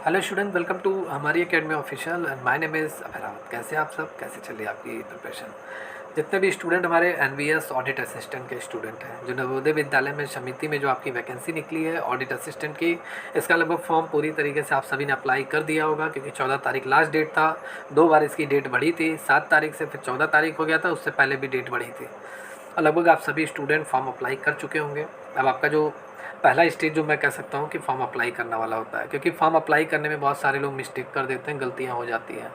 Hello student, welcome to हमारी academy official and my name is Abhirawat. कैसे आप सब, कैसे चलिए आपकी प्रिपरेशन। जितने भी स्टूडेंट हमारे एनवीएस ऑडिट असिस्टेंट के स्टूडेंट हैं, जो नवोदय विद्यालय में समिति में जो आपकी वैकेंसी निकली है ऑडिट असिस्टेंट की, इसका लगभग फॉर्म पूरी तरीके से आप सभी ने अप्लाई कर दिया होगा, क्योंकि 14 तारीख लास्ट डेट था। 2 बार इसकी डेट बढ़ी थी, 7 तारीख से फिर 14 तारीख हो गया था, उससे पहले भी डेट बढ़ी थी। और लगभग आप सभी स्टूडेंट फॉर्म अप्लाई कर चुके होंगे। अब आपका जो पहला स्टेज जो मैं कह सकता हूँ कि फॉर्म अप्लाई करना वाला होता है, क्योंकि फॉर्म अप्लाई करने में बहुत सारे लोग मिस्टेक कर देते हैं, गलतियाँ हो जाती हैं।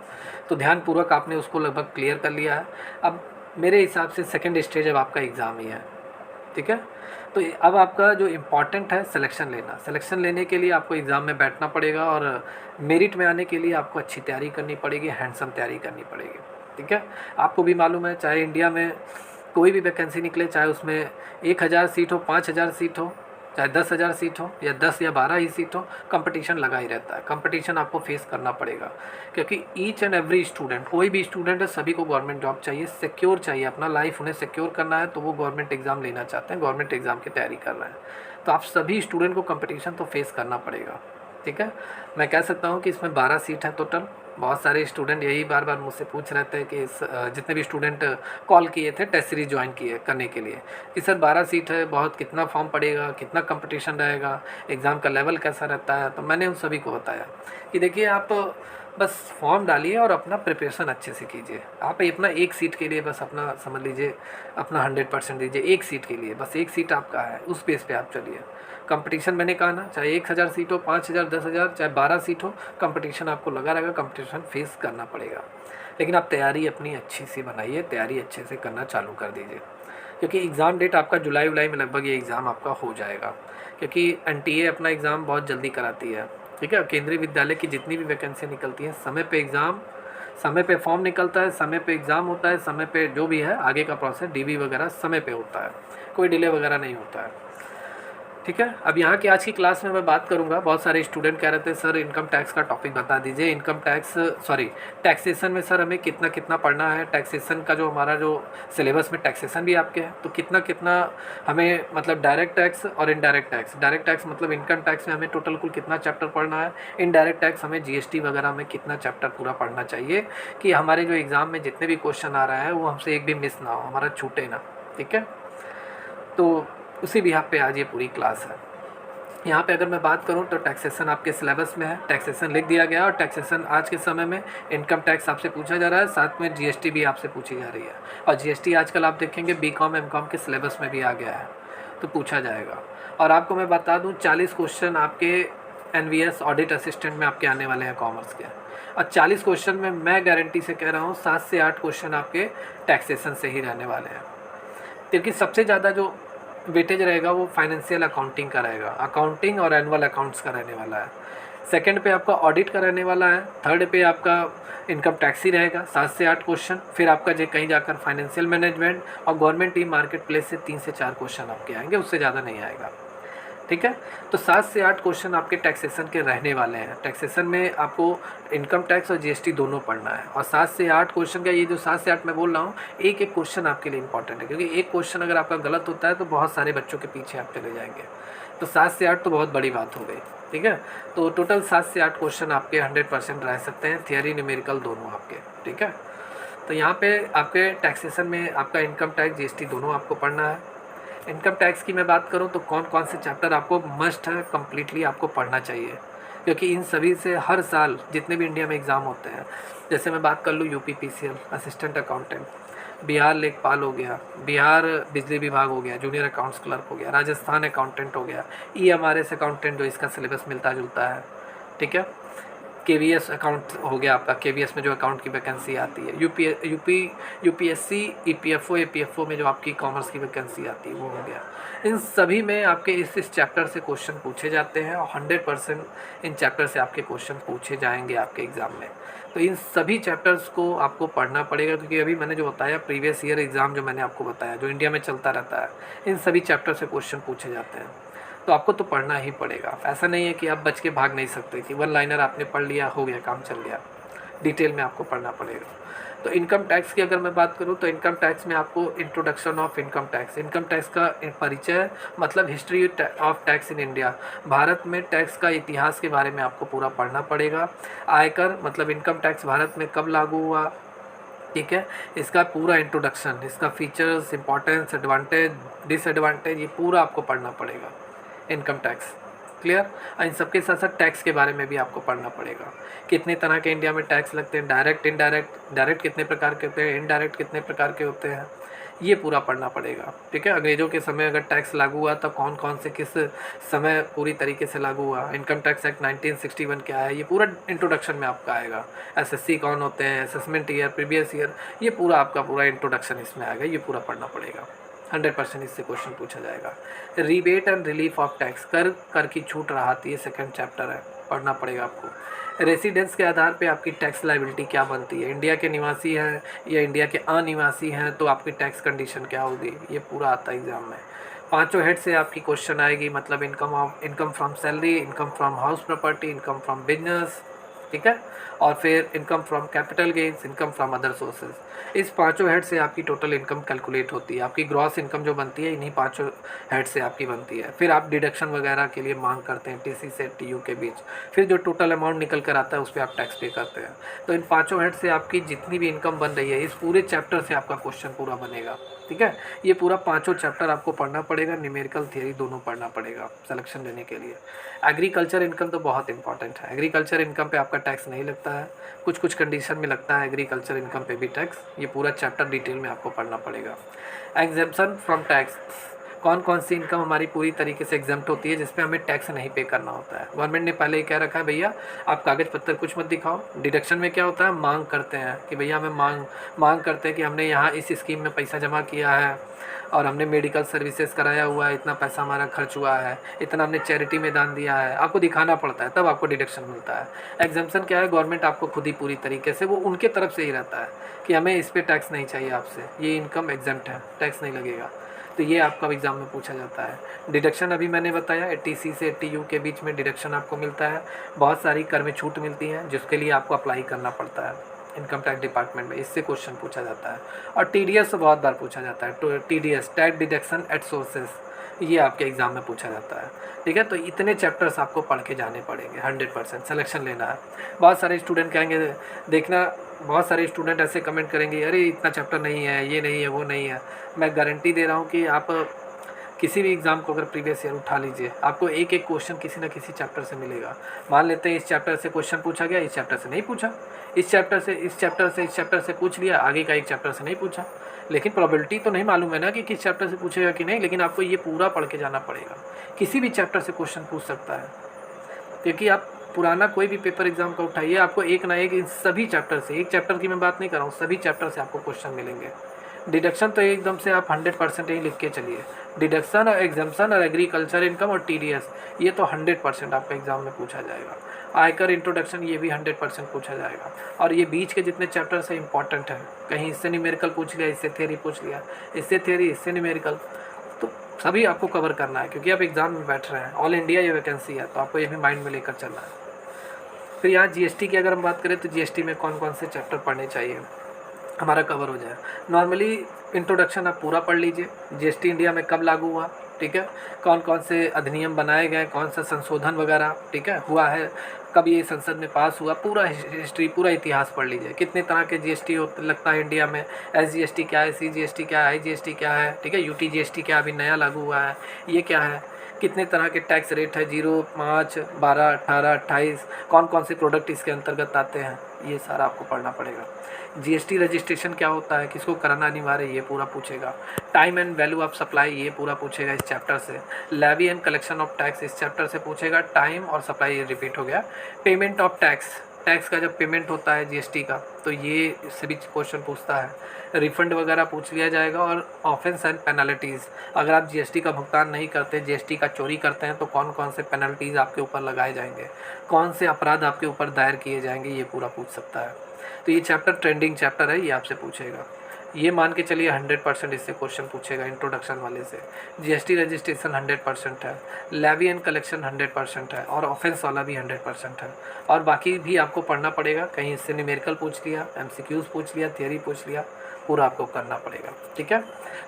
तो ध्यानपूर्वक आपने उसको लगभग क्लियर कर लिया है। अब मेरे हिसाब से सेकंड स्टेज अब आपका एग्ज़ाम ही है, ठीक है। तो अब आपका जो इम्पॉर्टेंट है सिलेक्शन लेना। सिलेक्शन लेने के लिए आपको एग्ज़ाम में बैठना पड़ेगा और मेरिट में आने के लिए आपको अच्छी तैयारी करनी पड़ेगी, हैंडसम तैयारी करनी पड़ेगी, ठीक है। आपको भी मालूम है, चाहे इंडिया में कोई भी वैकेंसी निकले, चाहे उसमें 1000 सीट हो, 5000 सीट हो, चाहे 10,000 सीट हो या 10 या 12 ही सीट हो, कंपटीशन लगा ही रहता है। कंपटीशन आपको फेस करना पड़ेगा, क्योंकि ईच एंड एवरी स्टूडेंट, कोई भी स्टूडेंट है, सभी को गवर्नमेंट जॉब चाहिए, सिक्योर चाहिए, अपना लाइफ उन्हें सिक्योर करना है, तो वो गवर्नमेंट एग्ज़ाम लेना चाहते हैं, गवर्नमेंट एग्ज़ाम की तैयारी कर रहे हैं। तो आप सभी स्टूडेंट को कंपटीशन तो फेस करना पड़ेगा, ठीक है। मैं कह सकता हूँ कि इसमें 12 सीट हैं टोटल। बहुत सारे स्टूडेंट यही बार बार मुझसे पूछ रहे थे कि जितने भी स्टूडेंट कॉल किए थे टेस्ट सीरीज ज्वाइन किए करने के लिए, कि सर 12 सीट है, बहुत कितना फॉर्म पड़ेगा, कितना कंपटीशन रहेगा, एग्ज़ाम का लेवल कैसा रहता है। तो मैंने उन सभी को बताया कि देखिए, आप बस फॉर्म डालिए और अपना प्रिपरेशन अच्छे से कीजिए। आप अपना एक सीट के लिए बस अपना समझ लीजिए, अपना 100% दीजिए एक सीट के लिए। बस एक सीट आपका है, उस बेस पे आप चलिए। कंपटीशन मैंने कहा ना, चाहे 1000 सीट हो, 5000, 10,000, चाहे 12 सीट हो, कंपटीशन आपको लगा रहेगा, कंपटीशन फेस करना पड़ेगा। लेकिन आप तैयारी अपनी अच्छी सी बनाइए, तैयारी अच्छे से करना चालू कर दीजिए, क्योंकि एग्ज़ाम डेट आपका जुलाई उलाई में लगभग ये एग्ज़ाम आपका हो जाएगा। क्योंकि एनटीए अपना एग्ज़ाम बहुत जल्दी कराती है, ठीक है। केंद्रीय विद्यालय की जितनी भी वैकेंसी निकलती हैं, समय पे एग्ज़ाम, समय पे फॉर्म निकलता है, समय पे एग्ज़ाम होता है, समय पे जो भी है आगे का प्रोसेस डीवी वगैरह समय पे होता है, कोई डिले वगैरह नहीं होता है, ठीक है। अब यहाँ की आज की क्लास में मैं बात करूँगा। बहुत सारे स्टूडेंट कह रहे थे सर इनकम टैक्स का टॉपिक बता दीजिए, इनकम टैक्स टैक्सेशन में सर हमें कितना कितना पढ़ना है, टैक्सेशन का जो हमारा जो सिलेबस में टैक्सेशन भी आपके है, तो कितना कितना हमें, मतलब डायरेक्ट टैक्स और इनडायरेक्ट टैक्स। डायरेक्ट टैक्स मतलब इनकम टैक्स में हमें टोटल कुल कितना चैप्टर पढ़ना है, इनडायरेक्ट टैक्स हमें जीएसटी वगैरह में कितना चैप्टर पूरा पढ़ना चाहिए, कि हमारे जो एग्ज़ाम में जितने भी क्वेश्चन आ रहा है वो हमसे एक भी मिस ना हो, हमारा छूटे ना, ठीक है। तो उसी भी यहाँ पे आज ये पूरी क्लास है। यहाँ पे अगर मैं बात करूँ तो टैक्सेशन आपके सिलेबस में है, टैक्सेशन लिख दिया गया, और टैक्सेशन आज के समय में इनकम टैक्स आपसे पूछा जा रहा है, साथ में जीएसटी भी आपसे पूछी जा रही है। और जीएसटी आजकल आप देखेंगे बीकॉम एमकॉम के सिलेबस में भी आ गया है, तो पूछा जाएगा। और आपको मैं बता दूँ 40 क्वेश्चन आपके एनवीएस ऑडिट असिस्टेंट में आपके आने वाले हैं कॉमर्स के। और 40 क्वेश्चन में मैं गारंटी से कह रहा हूँ 7 से 8 क्वेश्चन आपके टैक्सेशन से ही रहने वाले हैं, क्योंकि सबसे ज़्यादा जो वेटेज रहेगा वो फाइनेंशियल अकाउंटिंग का रहेगा, अकाउंटिंग और एनुअल अकाउंट्स का रहने वाला है। सेकंड पे आपका ऑडिट का रहने वाला है। थर्ड पे आपका इनकम टैक्स ही रहेगा, 7 से 8 क्वेश्चन। फिर आपका जो कहीं जाकर फाइनेंशियल मैनेजमेंट और गवर्नमेंट ई मार्केट प्लेस से 3 से 4 क्वेश्चन आपके आएंगे, उससे ज़्यादा नहीं आएगा, ठीक है। तो 7 से 8 क्वेश्चन आपके टैक्सेशन के रहने वाले हैं। टैक्सेशन में आपको इनकम टैक्स और जीएसटी दोनों पढ़ना है। और 7 से 8 क्वेश्चन का, ये जो 7 से 8 मैं बोल रहा हूँ, एक एक क्वेश्चन आपके लिए इंपॉर्टेंट है, क्योंकि एक क्वेश्चन अगर आपका गलत होता है तो बहुत सारे बच्चों के पीछे आप चले जाएंगे। तो 7 से 8 तो बहुत बड़ी बात हो गई, ठीक है। तो टोटल 7 से 8 क्वेश्चन आपके 100% रह सकते हैं, थियरी न्यूमेरिकल दोनों आपके, ठीक है। तो यहाँ पे आपके टैक्सेशन में आपका इनकम टैक्स जीएसटी दोनों आपको पढ़ना है। इनकम टैक्स की मैं बात करूं तो कौन कौन से चैप्टर आपको मस्ट है, कम्प्लीटली आपको पढ़ना चाहिए, क्योंकि इन सभी से हर साल जितने भी इंडिया में एग्ज़ाम होते हैं, जैसे मैं बात कर लूँ UP PCL assistant accountant, Bihar लेखपाल हो गया, बिहार बिजली विभाग हो गया, जूनियर अकाउंट्स क्लर्क हो गया, राजस्थान अकाउंटेंट हो गया, ईएमआरएस अकाउंटेंट जो इसका सिलेबस मिलता जुलता है, ठीक है। केवीएस अकाउंट हो गया आपका, केवीएस में जो अकाउंट की वैकेंसी आती है, यूपीएससी ईपीएफओ एपीएफओ में जो आपकी कॉमर्स की वैकेंसी आती है वो हो गया। इन सभी में आपके इस चैप्टर से क्वेश्चन पूछे जाते हैं, और 100% इन चैप्टर से आपके क्वेश्चन पूछे जाएंगे आपके एग्ज़ाम में। तो इन सभी चैप्टर्स को आपको पढ़ना पड़ेगा, क्योंकि अभी मैंने जो बताया प्रीवियस ईयर एग्ज़ाम जो मैंने आपको बताया जो इंडिया में चलता रहता है, इन सभी चैप्टर से क्वेश्चन पूछे जाते हैं। तो आपको तो पढ़ना ही पड़ेगा। ऐसा नहीं है कि आप बच के भाग नहीं सकते कि वन लाइनर आपने पढ़ लिया हो गया काम चल गया, डिटेल में आपको पढ़ना पड़ेगा। तो इनकम टैक्स की अगर मैं बात करूँ तो इनकम टैक्स में आपको इंट्रोडक्शन ऑफ इनकम टैक्स का परिचय मतलब history of tax in India, Bharat में टैक्स का इतिहास के बारे में आपको पूरा पढ़ना पड़ेगा। आयकर मतलब इनकम टैक्स भारत में कब लागू हुआ, ठीक है, इसका पूरा इंट्रोडक्शन, इसका फीचर्स, इंपॉर्टेंस, एडवांटेज, डिसएडवांटेज, ये पूरा आपको पढ़ना पड़ेगा इनकम टैक्स। क्लियर। इन सबके साथ साथ टैक्स के बारे में भी आपको पढ़ना पड़ेगा, कितने तरह के इंडिया में टैक्स लगते हैं, डायरेक्ट, इनडायरेक्ट, डायरेक्ट कितने प्रकार के होते हैं, इनडायरेक्ट कितने प्रकार के होते हैं, ये पूरा पढ़ना पड़ेगा। ठीक है, अंग्रेज़ों के समय अगर टैक्स लागू हुआ तो कौन कौन से किस समय पूरी तरीके से लागू हुआ, इनकम टैक्स एक्ट 1961 क्या है, ये पूरा इंट्रोडक्शन में आपका आएगा। एसएससी कौन होते हैं, असेसमेंट ईयर, प्रीवियस ईयर, ये पूरा आपका पूरा इंट्रोडक्शन इसमें आएगा, ये पूरा पढ़ना पड़ेगा। 100% इससे क्वेश्चन पूछा जाएगा। Rebate and relief of tax, कर की छूट राहत, ये सेकंड चैप्टर है, पढ़ना पड़ेगा आपको। रेसिडेंस के आधार पे आपकी टैक्स लायबिलिटी क्या बनती है, इंडिया के निवासी हैं या इंडिया के अनिवासी हैं तो आपकी टैक्स कंडीशन क्या होगी, ये पूरा आता है एग्जाम में। पांचों हेड से आपकी क्वेश्चन आएगी, मतलब income from salary, income from house property, income from business, ठीक है, और फिर income from capital gains, income from other sources. इस पांचों हेड से आपकी टोटल इनकम कैलकुलेट होती है, आपकी ग्रॉस इनकम जो बनती है इन्हीं पांचों हेड से आपकी बनती है। फिर आप डिडक्शन वगैरह के लिए मांग करते हैं टीसी से टीयू के बीच, फिर जो टोटल अमाउंट निकल कर आता है उस पर आप टैक्स पे करते हैं। तो इन पांचों हेड से आपकी जितनी भी इनकम बन रही है, इस पूरे चैप्टर से आपका क्वेश्चन पूरा बनेगा। ठीक है, ये पूरा पांचों चैप्टर आपको पढ़ना पड़ेगा, न्यूमेरिकल थियरी दोनों पढ़ना पड़ेगा सिलेक्शन लेने के लिए। एग्रीकल्चर इनकम तो बहुत इंपॉर्टेंट है, एग्रीकल्चर इनकम पे आपका टैक्स नहीं लगता है, कुछ कुछ कंडीशन में लगता है एग्रीकल्चर इनकम पे भी टैक्स, ये पूरा चैप्टर डिटेल में आपको पढ़ना पड़ेगा। एग्जेम्पशन फ्रॉम टैक्स, कौन कौन सी इनकम हमारी पूरी तरीके से एग्जाम्प्ट होती है जिसपे हमें टैक्स नहीं पे करना होता है। गवर्नमेंट ने पहले ही कह रखा है भैया आप कागज़ पत्तर कुछ मत दिखाओ। डिडक्शन में क्या होता है, मांग करते हैं कि भैया हमें मांग करते हैं कि हमने यहाँ इस स्कीम में पैसा जमा किया है और हमने मेडिकल सर्विसेज कराया हुआ है, इतना पैसा हमारा खर्च हुआ है, इतना हमने चैरिटी में दान दिया है, आपको दिखाना पड़ता है तब आपको डिडक्शन मिलता है। एग्जाम्पशन क्या है, गवर्नमेंट आपको खुद ही पूरी तरीके से, वो उनके तरफ से ही रहता है कि हमें इस पर टैक्स नहीं चाहिए आपसे, ये इनकम एग्जम्प्ट है, टैक्स नहीं लगेगा, तो ये आपका एग्ज़ाम में पूछा जाता है। डिडक्शन अभी मैंने बताया 80C से 80U के बीच में डिडक्शन आपको मिलता है, बहुत सारी कर में छूट मिलती है जिसके लिए आपको अप्लाई करना पड़ता है इनकम टैक्स डिपार्टमेंट में, इससे क्वेश्चन पूछा जाता है। और TDS बहुत बार पूछा जाता है, तो TDS tax deduction at sources, ये आपके एग्ज़ाम में पूछा जाता है। ठीक है, तो इतने चैप्टर्स आपको पढ़ के जाने पड़ेंगे, 100% सिलेक्शन लेना है। बहुत सारे स्टूडेंट कहेंगे, देखना बहुत सारे स्टूडेंट ऐसे कमेंट करेंगे अरे इतना चैप्टर नहीं है, ये नहीं है, वो नहीं है। मैं गारंटी दे रहा हूँ कि आप किसी भी एग्ज़ाम को अगर प्रीवियस ईयर उठा लीजिए, आपको एक एक क्वेश्चन किसी न किसी चैप्टर से मिलेगा। मान लेते हैं इस चैप्टर से क्वेश्चन पूछा गया, इस चैप्टर से नहीं पूछा, इस चैप्टर से पूछ लिया, आगे का एक चैप्टर से नहीं पूछा, लेकिन प्रोबेबिलिटी तो नहीं मालूम है ना कि किस चैप्टर से पूछेगा कि नहीं, लेकिन आपको ये पूरा पढ़ के जाना पड़ेगा। किसी भी चैप्टर से क्वेश्चन पूछ सकता है, क्योंकि आप पुराना कोई भी पेपर एग्जाम का उठाइए, आपको एक ना एक इन सभी चैप्टर से, एक चैप्टर की मैं बात नहीं कर रहा हूँ, सभी चैप्टर से आपको क्वेश्चन मिलेंगे। डिडक्शन तो एकदम से आप 100% ही लिख के चलिए, डिडक्शन और एग्जाम्पशन और एग्रीकल्चर इनकम और TDS, ये तो 100% आपका एग्जाम में पूछा जाएगा। आयकर इंट्रोडक्शन, ये भी 100% पूछा जाएगा। और ये बीच के जितने चैप्टर्स हैं इंपॉर्टेंट हैं, कहीं इससे न्यूमेरिकल पूछ लिया, इससे थ्योरी पूछ लिया, इससे थ्योरी, इससे न्यूमेरिकल, तो सभी आपको कवर करना है, क्योंकि आप एग्ज़ाम में बैठ रहे हैं, ऑल इंडिया ये वैकेंसी है, तो आपको ये भी माइंड में लेकर चलना है। फिर यहाँ GST की अगर हम बात करें तो GST में कौन कौन से चैप्टर पढ़ने चाहिए, हमारा कवर हो जाए। नॉर्मली इंट्रोडक्शन आप पूरा पढ़ लीजिए, GST इंडिया में कब लागू हुआ, ठीक है, कौन कौन से अधिनियम बनाए गए, कौन सा संशोधन वगैरह, ठीक है, हुआ है, कब ये संसद में पास हुआ, पूरा हिस्ट्री, पूरा इतिहास पढ़ लीजिए। कितने तरह के GST लगता है इंडिया में, SGST क्या है, CGST क्या है, IGST क्या है, ठीक है, UTGST क्या अभी नया लागू हुआ है, ये क्या है, कितने तरह के टैक्स रेट है, 0, 5, 12, 18, 28, कौन कौन से प्रोडक्ट इसके अंतर्गत आते हैं, ये सारा आपको पढ़ना पड़ेगा। GST रजिस्ट्रेशन क्या होता है, किसको कराना अनिवार्य है, ये पूरा पूछेगा। Time and value of supply, ये पूरा पूछेगा इस चैप्टर से। Levy and collection of tax, इस चैप्टर से पूछेगा। टाइम और सप्लाई, ये रिपीट हो गया। पेमेंट ऑफ टैक्स, टैक्स का जब पेमेंट होता है GST का, तो ये इससे भी क्वेश्चन पूछता है। रिफंड वगैरह पूछ लिया जाएगा। और ऑफेंस एंड पेनल्टीज़, अगर आप GST का भुगतान नहीं करते, GST का चोरी करते हैं, तो कौन कौन से पेनल्टीज़ आपके ऊपर लगाए जाएंगे, कौन से अपराध आपके ऊपर दायर किए जाएंगे, ये पूरा पूछ सकता है। तो ये चैप्टर ट्रेंडिंग चैप्टर है, ये आपसे पूछेगा। ये मान के चलिए 100% इससे क्वेश्चन पूछेगा इंट्रोडक्शन वाले से। जीएसटी रजिस्ट्रेशन 100% है, लेवी एंड कलेक्शन 100% है, और ऑफेंस वाला भी 100% है। और बाकी भी आपको पढ़ना पड़ेगा, कहीं इससे न्यूमेरिकल पूछ लिया, एमसीक्यूज पूछ लिया, थियरी पूछ लिया, पूरा आपको करना पड़ेगा। ठीक है,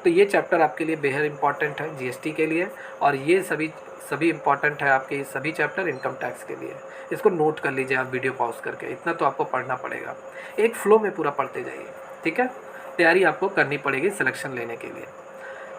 तो ये चैप्टर आपके लिए बेहद इंपॉर्टेंट है जीएसटी के लिए, और ये सभी इंपॉर्टेंट है आपके सभी चैप्टर इनकम टैक्स के लिए। इसको नोट कर लीजिए आप वीडियो पॉज करके, इतना तो आपको पढ़ना पड़ेगा, एक फ्लो में पूरा पढ़ते जाइए। ठीक है, तैयारी आपको करनी पड़ेगी सिलेक्शन लेने के लिए।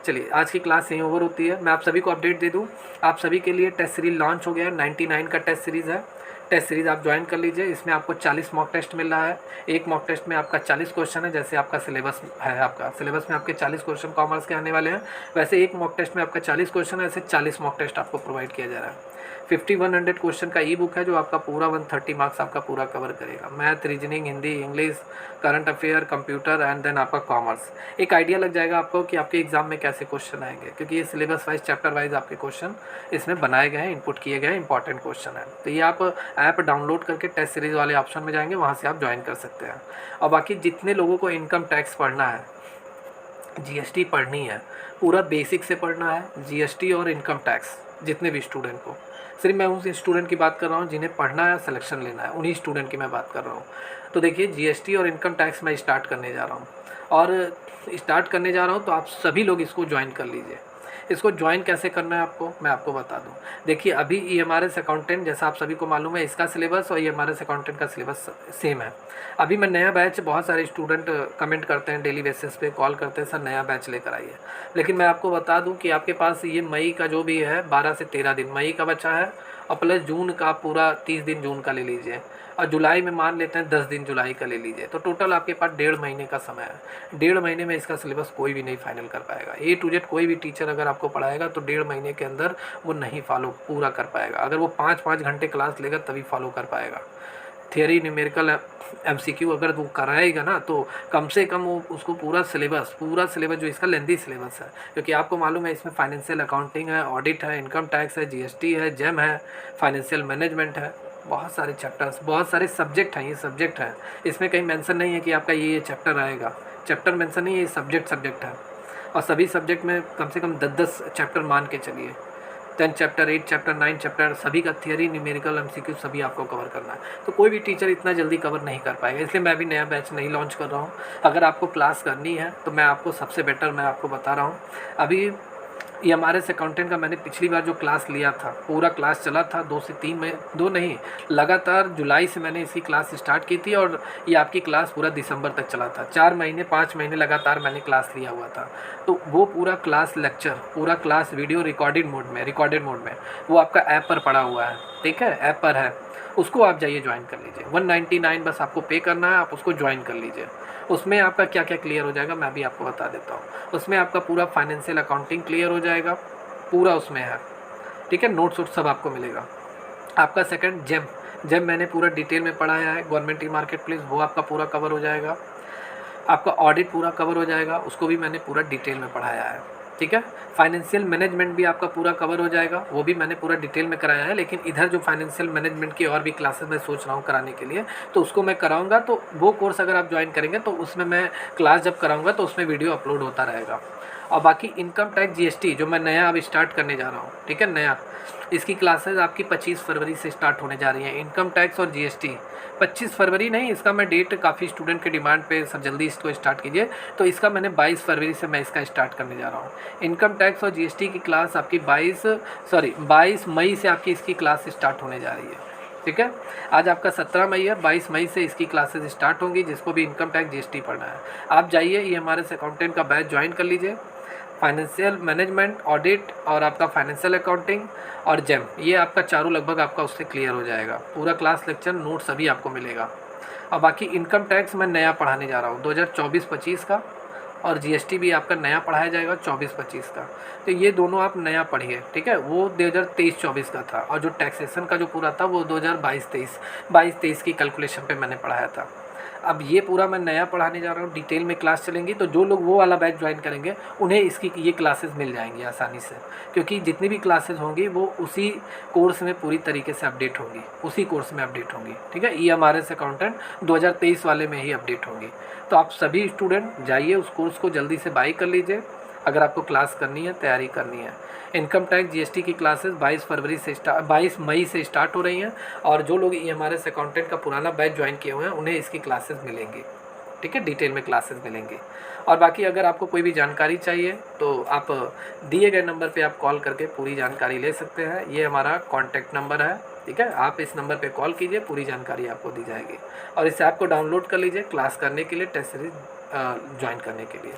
चलिए, आज की क्लास यहीं ओवर होती है। मैं आप सभी को अपडेट दे दूं, आप सभी के लिए टेस्ट सीरीज लॉन्च हो गया है। 99 का टेस्ट सीरीज़ है, टेस्ट सीरीज़ आप ज्वाइन कर लीजिए। इसमें आपको 40 मॉक टेस्ट मिल रहा है। एक मॉक टेस्ट में आपका 40 क्वेश्चन है, जैसे आपका सिलेबस है, आपका सिलेबस में आपके 40 क्वेश्चन कॉमर्स के आने वाले हैं, वैसे एक मॉक टेस्ट में आपका 40 क्वेश्चन है, ऐसे 40 मॉक टेस्ट आपको प्रोवाइड किया जा रहा है। 50-100 क्वेश्चन का ई बुक है, जो आपका पूरा 130 मार्क्स आपका पूरा कवर करेगा। Math, reasoning, Hindi, English, current affair, computer and then आपका कॉमर्स। एक आइडिया लग जाएगा आपको कि आपके एग्जाम में कैसे क्वेश्चन आएंगे, क्योंकि ये सिलेबस वाइज, चैप्टर वाइज आपके क्वेश्चन इसमें बनाए गए हैं, इनपुट किए गए हैं, इंपॉर्टेंट क्वेश्चन है। तो ये आप ऐप डाउनलोड करके टेस्ट सीरीज वाले ऑप्शन में जाएंगे, वहाँ से आप ज्वाइन कर सकते हैं। और बाकी जितने लोगों को इनकम टैक्स पढ़ना है, जीएसटी पढ़नी है, पूरा बेसिक से पढ़ना है, जीएसटी और इनकम टैक्स, जितने भी स्टूडेंट को, सिर्फ मैं उस स्टूडेंट की बात कर रहा हूँ जिन्हें पढ़ना है, सिलेक्शन लेना है, उन्हीं स्टूडेंट की मैं बात कर रहा हूँ। तो देखिए, जीएसटी और इनकम टैक्स मैं स्टार्ट करने जा रहा हूँ, और स्टार्ट करने जा रहा हूँ तो आप सभी लोग इसको ज्वाइन कर लीजिए। इसको ज्वाइन कैसे करना है आपको, मैं आपको बता दूं। देखिए, अभी ईएमआरएस अकाउंटेंट, जैसा आप सभी को मालूम है, इसका सिलेबस और ईएमआरएस अकाउंटेंट का सिलेबस सेम है। अभी मैं नया बैच, बहुत सारे स्टूडेंट कमेंट करते हैं, डेली बेसिस पे कॉल करते हैं, सर नया बैच लेकर आइए। लेकिन मैं आपको बता दूं कि आपके पास ये मई का जो भी है, 12 से 13 दिन मई का बचा है, और प्लस जून का पूरा 30 दिन जून का ले लीजिए, और जुलाई में मान लेते हैं 10 दिन जुलाई का ले लीजिए। तो टोटल आपके पास 1.5 महीने का समय है। 1.5 महीने में इसका सिलेबस कोई भी नहीं फाइनल कर पाएगा। A to Z कोई भी टीचर अगर आपको पढ़ाएगा तो 1.5 महीने के अंदर वो नहीं फॉलो पूरा कर पाएगा। अगर वो 5-5 घंटे क्लास लेगा तभी फॉलो कर पाएगा। थियरी, न्यूमेरिकल, एमसीक्यू अगर वो कराएगा ना, तो कम से कम वो उसको पूरा सिलेबस जो इसका लेंथी सिलेबस है, क्योंकि आपको मालूम है इसमें फाइनेंशियल अकाउंटिंग है, ऑडिट है, इनकम टैक्स है, जीएसटी है, जेम है, फाइनेंशियल मैनेजमेंट है, बहुत सारे चैप्टर्स, बहुत सारे सब्जेक्ट हैं। ये सब्जेक्ट है, इसमें कहीं मेंशन नहीं है कि आपका ये चैप्टर आएगा, चैप्टर मेंशन नहीं है, ये सब्जेक्ट है। और सभी सब्जेक्ट में कम से कम 10-10 चैप्टर मान के चलिए, 10 चैप्टर, 8 चैप्टर, 9 चैप्टर, सभी का थियरी, न्यूमेरिकल, एमसीक्यू सभी आपको कवर करना है। तो कोई भी टीचर इतना जल्दी कवर नहीं कर पाएगा, इसलिए मैं अभी नया बैच नहीं लॉन्च कर रहा हूँ। अगर आपको क्लास करनी है तो मैं आपको सबसे बेटर मैं आपको बता रहा हूँ, अभी ये हमारे अकाउंटेंट का मैंने पिछली बार जो क्लास लिया था, पूरा क्लास चला था 2 से 3 महीने, 2 नहीं, लगातार जुलाई से मैंने इसकी क्लास स्टार्ट की थी, और ये आपकी क्लास पूरा दिसंबर तक चला था। 4 महीने 5 महीने लगातार मैंने क्लास लिया हुआ था। तो वो पूरा क्लास लेक्चर, पूरा क्लास वीडियो रिकॉर्डेड मोड में वो आपका ऐप पर पड़ा हुआ है। ठीक है, ऐप पर है, उसको आप जाइए ज्वाइन कर लीजिए। 199 बस आपको पे करना है, आप उसको ज्वाइन कर लीजिए। उसमें आपका क्या क्या क्लियर हो जाएगा मैं भी आपको बता देता हूँ। उसमें आपका पूरा फाइनेंशियल अकाउंटिंग क्लियर हो जाएगा, पूरा उसमें है। ठीक है, नोट्स वोट्स सब आपको मिलेगा। आपका सेकंड जेम मैंने पूरा डिटेल में पढ़ाया है, गवर्नमेंट ई मार्केट प्लेस, वो आपका पूरा कवर हो जाएगा। आपका ऑडिट पूरा कवर हो जाएगा, उसको भी मैंने पूरा डिटेल में पढ़ाया है। ठीक है, फाइनेंशियल मैनेजमेंट भी आपका पूरा कवर हो जाएगा, वो भी मैंने पूरा डिटेल में कराया है। लेकिन इधर जो फाइनेंशियल मैनेजमेंट की और भी क्लासेस मैं सोच रहा हूँ कराने के लिए, तो उसको मैं कराऊंगा। तो वो कोर्स अगर आप ज्वाइन करेंगे तो उसमें मैं क्लास जब कराऊंगा तो उसमें वीडियो अपलोड होता रहेगा। और बाकी इनकम टैक्स, जीएसटी जो मैं नया अब स्टार्ट करने जा रहा हूँ, ठीक है, नया, इसकी क्लासेस आपकी 25 फरवरी से स्टार्ट होने जा रही हैं। इनकम टैक्स और जीएसटी 25 फरवरी नहीं, इसका मैं डेट काफ़ी स्टूडेंट के डिमांड पे, सर जल्दी इसको स्टार्ट कीजिए, तो इसका मैंने 22 फरवरी से मैं इसका स्टार्ट करने जा रहा हूँ। इनकम टैक्स और जीएसटी की क्लास आपकी 22 मई से आपकी इसकी क्लास स्टार्ट होने जा रही है। ठीक है, आज आपका 17 मई है, 22 मई से इसकी क्लासेस स्टार्ट होंगी। जिसको भी इनकम टैक्स, जीएसटी पढ़ना है, आप जाइए, ये हमारे अकाउंटेंट का बैच ज्वाइन कर लीजिए। फाइनेंशियल मैनेजमेंट, ऑडिट और आपका फाइनेंशियल अकाउंटिंग और जेम, ये आपका चारों लगभग आपका उससे क्लियर हो जाएगा। पूरा क्लास, लेक्चर, नोट सभी आपको मिलेगा। और बाकी इनकम टैक्स मैं नया पढ़ाने जा रहा हूँ 2024-25 का, और जीएसटी भी आपका नया पढ़ाया जाएगा 24-25 का। तो ये दोनों आप नया पढ़िए। ठीक है, वो 2023-24 का था, और जो टैक्सेशन का जो पूरा था वो 2022-23 की कैलकुलेशन पे मैंने पढ़ाया था। अब ये पूरा मैं नया पढ़ाने जा रहा हूँ, डिटेल में क्लास चलेंगी, तो जो लोग वो वाला बैच ज्वाइन करेंगे उन्हें इसकी ये क्लासेस मिल जाएंगी आसानी से, क्योंकि जितनी भी क्लासेस होंगी वो उसी कोर्स में पूरी तरीके से अपडेट होंगी, उसी कोर्स में अपडेट होंगी। ठीक है, EMRS अकाउंटेंट 2023 वाले में ही अपडेट होंगी। तो आप सभी स्टूडेंट जाइए उस कोर्स को जल्दी से बाई कर लीजिए अगर आपको क्लास करनी है, तैयारी करनी है। इनकम टैक्स GST की क्लासेस 22 मई से स्टार्ट हो रही हैं, और जो लोग EMRS अकाउंटेंट का पुराना बैच ज्वाइन किए हुए हैं उन्हें इसकी क्लासेस मिलेंगी। ठीक है, डिटेल में क्लासेस मिलेंगी। और बाकी अगर आपको कोई भी जानकारी चाहिए तो आप दिए गए नंबर पे आप कॉल करके पूरी जानकारी ले सकते हैं। ये हमारा कॉन्टैक्ट नंबर है। ठीक है, आप इस नंबर पे कॉल कीजिए, पूरी जानकारी आपको दी जाएगी। और इस ऐप को डाउनलोड कर लीजिए क्लास करने के लिए, टेस्ट सीरीज ज्वाइन करने के लिए।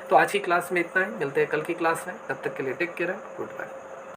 तो आज की क्लास में इतना ही, मिलते हैं कल की क्लास में, तब तक के लिए टेक केयर, गुड बाय।